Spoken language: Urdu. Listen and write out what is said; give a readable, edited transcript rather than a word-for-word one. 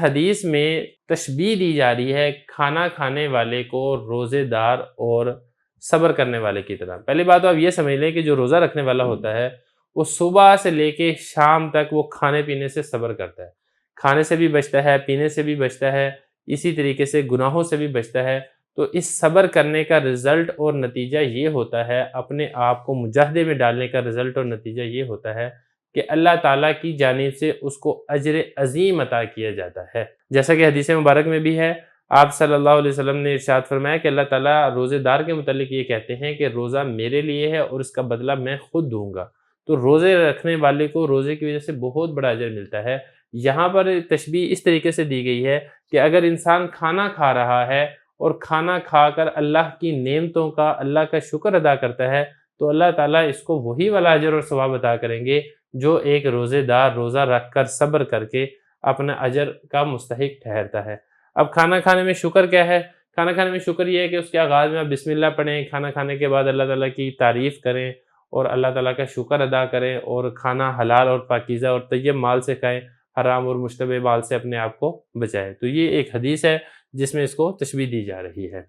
حدیث میں تشبیہ دی جا رہی ہے کھانا کھانے والے کو روزے دار اور صبر کرنے والے کی طرح۔ پہلی بات تو آپ یہ سمجھ لیں کہ جو روزہ رکھنے والا ہوتا ہے وہ صبح سے لے کے شام تک وہ کھانے پینے سے صبر کرتا ہے، کھانے سے بھی بچتا ہے، پینے سے بھی بچتا ہے، اسی طریقے سے گناہوں سے بھی بچتا ہے۔ تو اس صبر کرنے کا رزلٹ اور نتیجہ یہ ہوتا ہے، اپنے آپ کو مجاہدے میں ڈالنے کا رزلٹ اور نتیجہ یہ ہوتا ہے کہ اللہ تعالیٰ کی جانب سے اس کو اجر عظیم عطا کیا جاتا ہے۔ جیسا کہ حدیث مبارک میں بھی ہے، آپ صلی اللہ علیہ وسلم نے ارشاد فرمایا کہ اللہ تعالیٰ روزے دار کے متعلق یہ کہتے ہیں کہ روزہ میرے لیے ہے اور اس کا بدلہ میں خود دوں گا۔ تو روزے رکھنے والے کو روزے کی وجہ سے بہت بڑا اجر ملتا ہے۔ یہاں پر تشبیہ اس طریقے سے دی گئی ہے کہ اگر انسان کھانا کھا رہا ہے اور کھانا کھا کر اللہ کی نعمتوں کا، اللہ کا شکر ادا کرتا ہے، تو اللہ تعالیٰ اس کو وہی والا اجر اور ثواب عطا کریں گے جو ایک روزے دار روزہ رکھ کر صبر کر کے اپنا اجر کا مستحق ٹھہرتا ہے۔ اب کھانا کھانے میں شکر کیا ہے؟ کھانا کھانے میں شکر یہ ہے کہ اس کے آغاز میں آپ بسم اللہ پڑھیں، کھانا کھانے کے بعد اللہ تعالیٰ کی تعریف کریں اور اللہ تعالیٰ کا شکر ادا کریں، اور کھانا حلال اور پاکیزہ اور طیب مال سے کھائیں، حرام اور مشتبہ مال سے اپنے آپ کو بچائیں۔ تو یہ ایک حدیث ہے جس میں اس کو تشبیہ دی جا رہی ہے۔